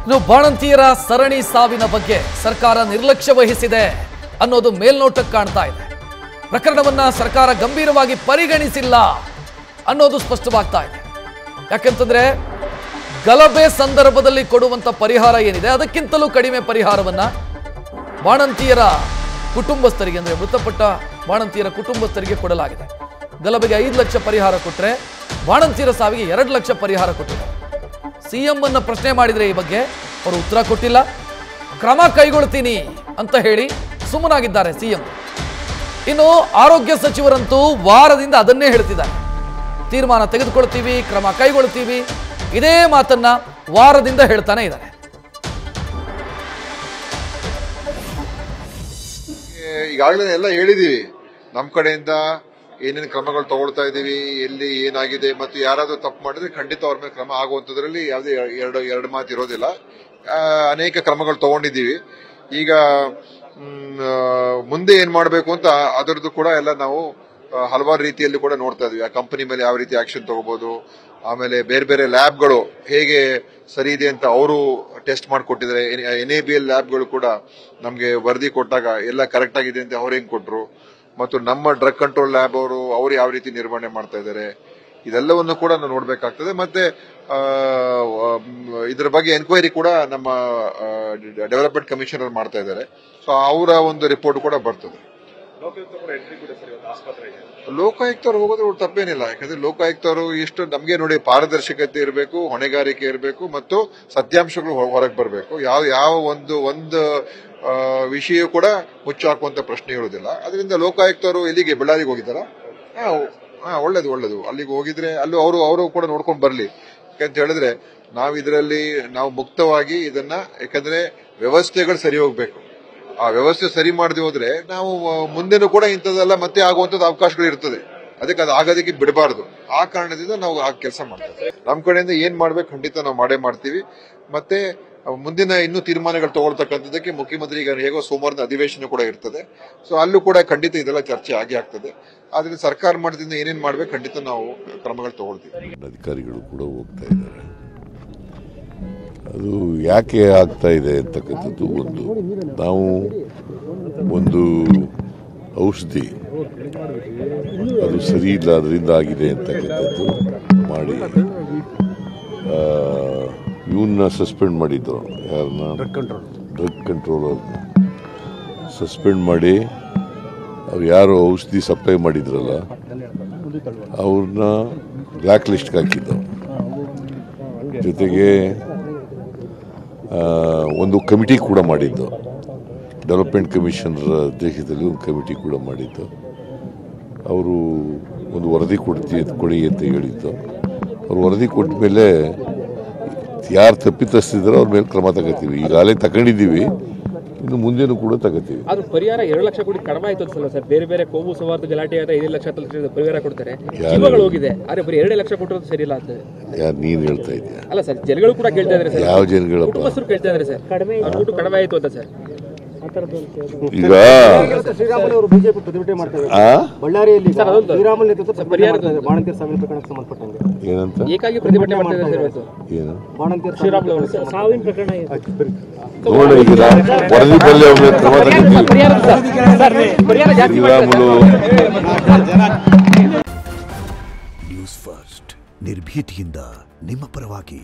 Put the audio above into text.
ಇನ್ನು ಬಾಣಂತಿಯರ ಸರಣಿ ಸಾವಿನ ಬಗ್ಗೆ ಸರ್ಕಾರ ನಿರ್ಲಕ್ಷ್ಯ ವಹಿಸಿದೆ ಅನ್ನೋದು ಮೇಲ್ನೋಟಕ್ಕೆ ಕಾಣ್ತಾ ಇದೆ. ಪ್ರಕರಣವನ್ನ ಸರ್ಕಾರ ಗಂಭೀರವಾಗಿ ಪರಿಗಣಿಸಿಲ್ಲ ಅನ್ನೋದು ಸ್ಪಷ್ಟವಾಗ್ತಾ ಇದೆ. ಯಾಕೆಂತಂದ್ರೆ ಗಲಭೆ ಸಂದರ್ಭದಲ್ಲಿ ಕೊಡುವಂತ ಪರಿಹಾರ ಏನಿದೆ ಅದಕ್ಕಿಂತಲೂ ಕಡಿಮೆ ಪರಿಹಾರವನ್ನ ಬಾಣಂತಿಯರ ಕುಟುಂಬಸ್ಥರಿಗೆ, ಅಂದ್ರೆ ಮೃತಪಟ್ಟ ಬಾಣಂತಿಯರ ಕುಟುಂಬಸ್ಥರಿಗೆ ಕೊಡಲಾಗಿದೆ. ಗಲಭೆಗೆ 5 ಲಕ್ಷ ಪರಿಹಾರ ಕೊಟ್ಟರೆ ಬಾಣಂತಿಯರ ಸಾವಿಗೆ 2 ಲಕ್ಷ ಪರಿಹಾರ ಕೊಟ್ಟಿದ್ದಾರೆ. ಸಿಎಂ ಅನ್ನ ಪ್ರಶ್ನೆ ಮಾಡಿದ್ರೆ ಈ ಬಗ್ಗೆ ಅವರು ಉತ್ತರ ಕೊಟ್ಟಿಲ್ಲ. ಕ್ರಮ ಕೈಗೊಳ್ತೀನಿ ಅಂತ ಹೇಳಿ ಸುಮ್ಮನಾಗಿದ್ದಾರೆ ಸಿಎಂ. ಇನ್ನು ಆರೋಗ್ಯ ಸಚಿವರಂತೂ ವಾರದಿಂದ ಅದನ್ನೇ ಹೇಳ್ತಿದ್ದಾರೆ, ತೀರ್ಮಾನ ತೆಗೆದುಕೊಳ್ತೀವಿ, ಕ್ರಮ ಕೈಗೊಳ್ತೀವಿ, ಇದೇ ಮಾತನ್ನ ವಾರದಿಂದ ಹೇಳ್ತಾನೆ ಇದ್ದಾರೆ. ಈಗಾಗಲೇ ಎಲ್ಲ ಹೇಳಿದೀವಿ, ನಮ್ಮ ಕಡೆಯಿಂದ ಏನೇನು ಕ್ರಮಗಳು ತಗೊಳ್ತಾ ಇದೀವಿ, ಎಲ್ಲಿ ಏನಾಗಿದೆ, ಮತ್ತು ಯಾರಾದ್ರೂ ತಪ್ಪು ಮಾಡಿದ್ರೆ ಖಂಡಿತ ಅವ್ರ ಮೇಲೆ ಕ್ರಮ ಆಗುವಂತದ್ರಲ್ಲಿ ಯಾವುದೇ ಎರಡು ಮಾತು ಇರೋದಿಲ್ಲ. ಅನೇಕ ಕ್ರಮಗಳು ತಗೊಂಡಿದ್ದೀವಿ. ಈಗ ಮುಂದೆ ಏನ್ ಮಾಡಬೇಕು ಅಂತ ಅದರದ್ದು ಕೂಡ ಎಲ್ಲ ನಾವು ಹಲವಾರು ರೀತಿಯಲ್ಲಿ ಕೂಡ ನೋಡ್ತಾ ಇದೀವಿ. ಆ ಕಂಪನಿ ಮೇಲೆ ಯಾವ ರೀತಿ ಆಕ್ಷನ್ ತಗೋಬಹುದು, ಆಮೇಲೆ ಬೇರೆ ಬೇರೆ ಲ್ಯಾಬ್ಗಳು ಹೇಗೆ ಸರಿ ಇದೆ ಅಂತ ಅವರು ಟೆಸ್ಟ್ ಮಾಡಿಕೊಟ್ಟಿದ್ದಾರೆ. NABL ಲ್ಯಾಬ್ಗಳು ಕೂಡ ನಮಗೆ ವರದಿ ಕೊಟ್ಟಾಗ ಎಲ್ಲ ಕರೆಕ್ಟ್ ಆಗಿದೆ ಅಂತ ಅವ್ರು ಹೆಂಗ್ ಕೊಟ್ರು, ಮತ್ತು ನಮ್ಮ ಡ್ರಗ್ ಕಂಟ್ರೋಲ್ ಲ್ಯಾಬ್ ಅವರು ಯಾವ ರೀತಿ ನಿರ್ವಹಣೆ ಮಾಡ್ತಾ ಇದ್ದಾರೆ, ಇದೆಲ್ಲವನ್ನು ಕೂಡ ನಾವು ನೋಡ್ಬೇಕಾಗ್ತದೆ. ಮತ್ತೆ ಇದರ ಬಗ್ಗೆ ಎನ್ಕ್ವೈರಿ ಕೂಡ ನಮ್ಮ ಡೆವಲಪ್ಮೆಂಟ್ ಕಮಿಷನರ್ ಮಾಡ್ತಾ ಇದ್ದಾರೆ. ಸೊ ಅವರ ಒಂದು ರಿಪೋರ್ಟ್ ಕೂಡ ಬರ್ತದೆ. ಲೋಕಾಯುಕ್ತರು ಹೋಗೋದ್ರೆ ತಪ್ಪೇನಿಲ್ಲ. ಯಾಕಂದ್ರೆ ಲೋಕಾಯುಕ್ತರು ಇಷ್ಟು ನಮ್ಗೆ ನೋಡಿ ಪಾರದರ್ಶಕತೆ ಇರಬೇಕು, ಹೊಣೆಗಾರಿಕೆ ಇರಬೇಕು, ಮತ್ತು ಸತ್ಯಾಂಶಗಳು ಹೊರಗೆ ಬರಬೇಕು. ಯಾವ ಒಂದು ವಿಷಯ ಕೂಡ ಮುಚ್ಚಾಕುವಂತ ಪ್ರಶ್ನೆ ಇರುವುದಿಲ್ಲ. ಅದರಿಂದ ಲೋಕಾಯುಕ್ತರು ಎಲ್ಲಿಗೆ ಬಳ್ಳಾರಿಗೆ ಹೋಗಿದ್ದಾರ? ಒಳ್ಳೇದು. ಅಲ್ಲಿಗೆ ಹೋಗಿದ್ರೆ ಅಲ್ಲೂ ಅವರು ಕೂಡ ನೋಡ್ಕೊಂಡು ಬರ್ಲಿ. ಯಾಕಂತ ಹೇಳಿದ್ರೆ ನಾವು ಮುಕ್ತವಾಗಿ ಇದನ್ನ, ಯಾಕಂದ್ರೆ ವ್ಯವಸ್ಥೆಗಳು ಸರಿ ಹೋಗ್ಬೇಕು. ಆ ವ್ಯವಸ್ಥೆ ಸರಿ ಮಾಡದೆ ಹೋದ್ರೆ ನಾವು ಮುಂದೆನೂ ಕೂಡ ಇಂಥದ್ದೆಲ್ಲ ಮತ್ತೆ ಆಗುವಂತದ್ದು ಅವಕಾಶಗಳು ಇರ್ತದೆ. ಅದಕ್ಕೆ ಅದು ಆಗೋದಕ್ಕೆ ಬಿಡಬಾರ್ದು. ಆ ಕಾರಣದಿಂದ ನಾವು ಆ ಕೆಲಸ ಮಾಡ್ತೇವೆ. ನಮ್ಮ ಕಡೆಯಿಂದ ಏನ್ ಮಾಡ್ಬೇಕು ಖಂಡಿತ ನಾವು ಮಾಡೇ ಮಾಡ್ತೀವಿ. ಮತ್ತೆ ಮುಂದಿನ ಇನ್ನೂ ತೀರ್ಮಾನಗಳು ತಗೊಳ್ತಕ್ಕಂಥದ್ದಕ್ಕೆ ಮುಖ್ಯಮಂತ್ರಿ ಈಗ ಹೇಗೋ ಸೋಮವಾರದ ಅಧಿವೇಶನ ಕೂಡ ಇರ್ತದೆ. ಸೊ ಅಲ್ಲೂ ಕೂಡ ಖಂಡಿತ ಇದೆಲ್ಲ ಚರ್ಚೆ ಆಗೇ ಆಗ್ತದೆ. ಆದ್ರಿಂದ ಸರ್ಕಾರ ಮಟ್ಟದಿಂದ ಏನೇನ್ ಮಾಡ್ಬೇಕು ಖಂಡಿತ ನಾವು ಕ್ರಮಗಳು ತಗೊಳ್ತೀವಿ. ಅಧಿಕಾರಿಗಳು ಕೂಡ ಹೋಗ್ತಾ ಇದ್ದಾರೆ. ಅದು ಯಾಕೆ ಆಗ್ತಾ ಇದೆ ಅಂತಕ್ಕಂಥದ್ದು ನಾವು ಒಂದು ಔಷಧಿ ಅದು ಸರಿ ಇಲ್ಲ, ಅದರಿಂದ ಆಗಿದೆ ಅಂತಕ್ಕಂಥದ್ದು ಮಾಡಿ ಇವನ್ನ ಸಸ್ಪೆಂಡ್ ಮಾಡಿದ್ರು. ಯಾರನ್ನ? ಡ್ರಗ್ ಕಂಟ್ರೋಲರ್ನ ಸಸ್ಪೆಂಡ್ ಮಾಡಿ ಅವ್ರು ಯಾರು ಔಷಧಿ ಸಪ್ಲೈ ಮಾಡಿದ್ರಲ್ಲ ಅವ್ರನ್ನ ಬ್ಲ್ಯಾಕ್ ಲಿಸ್ಟ್ಗೆ ಹಾಕಿದ್ದು. ಜೊತೆಗೆ ಒಂದು ಕಮಿಟಿ ಕೂಡ ಮಾಡಿದ್ದು, ಡೆವಲಪ್ಮೆಂಟ್ ಕಮಿಷನರ್ ಅಧ್ಯಕ್ಷತೆಯಲ್ಲಿ ಒಂದು ಕಮಿಟಿ ಕೂಡ ಮಾಡಿದ್ದು. ಅವರು ಒಂದು ವರದಿ ಕೊಡಿ ಅಂತ ಹೇಳಿದ್ದು. ಅವ್ರು ವರದಿ ಕೊಟ್ಟ ಮೇಲೆ ಯಾರು ತಪ್ಪಿತಸ್ಥಿದ್ರು ಅವ್ರ ಮೇಲೆ ಕ್ರಮ ತಗೋತೀವಿ. ಈಗಾಗಲೇ ತಗೊಂಡಿದ್ದೀವಿ, ಇನ್ನು ಮುಂದೇನು ಕೂಡ ತಗೋತೀವಿ. ಅದು ಪರಿಹಾರ 2 ಲಕ್ಷ ಕೋಟಿ ಕಡಿಮೆ ಆಯ್ತು ಸರ್. ಬೇರೆ ಬೇರೆ ಕೋಮು ಸೌಹಾರ್ದ ಗಲಾಟೆ ಆದ 5 ಲಕ್ಷ ಪರಿಹಾರ ಕೊಡ್ತಾರೆ, ಜೀವಗಳು ಹೋಗಿದೆ. ಆದ್ರೆ ಬರೀ 2 ಲಕ್ಷ ಕೊಟ್ಟರು ಸರಿ ಇಲ್ಲ ಅಂತ ಯಾರು ನೀನ್ ಹೇಳ್ತಾ ಇದೀಯ? ಅಲ್ಲ ಸರ್, ಜನಗಳು ಕೂಡ ಕೇಳ್ತಾ ಇದಾರೆ ಸರ್. ಯಾವ ಜನಗಳು? ಕುಟುಂಬಸ್ಥರು ಕೇಳ್ತಾ ಇದಾರೆ ಸರ್, ದುಡ್ಡು ಕಡಿಮೆ ಆಯ್ತು ಅಂತ ಸರ್. ಈಗ ಶ್ರೀರಾಮುಲು ಬಿಜೆಪಿ ಪ್ರತಿಭಟನೆ ಮಾಡ್ತಾರೆ ಬಳ್ಳಾರಿಯಲ್ಲಿ. ಶ್ರೀರಾಮುಲು ನೇತೃತ್ವ ಪರಿಹಾರ ಬಾಣಂತಿಯರ ಸಾವಿನ ಪ್ರಕರಣಕ್ಕೆ ಸಂಬಂಧಪಟ್ಟಂಗೆ ಏನಂತ ಏಕಾಗಿ ಪ್ರತಿಭಟನೆ ಮಾಡ್ತಾ ಇದ್ದಾರೆ ಸರ್. ಏನು ಬಾಣಂತಿಯರ ಶ್ರೀರಾಮುಲು ಸಾವಿನ ಪ್ರಕರಣ ನೋಡಿ, ಈಗ ವರದಿ ಬಲ್ಲಿ ಕ್ರಮ ತಗೋತೀವಿ. ಶ್ರೀರಾಮುಲು ನ್ಯೂಸ್ ಫಸ್ಟ್ ನಿರ್ಭೀತಿಯಿಂದ ನಿಮ್ಮ ಪರವಾಗಿ.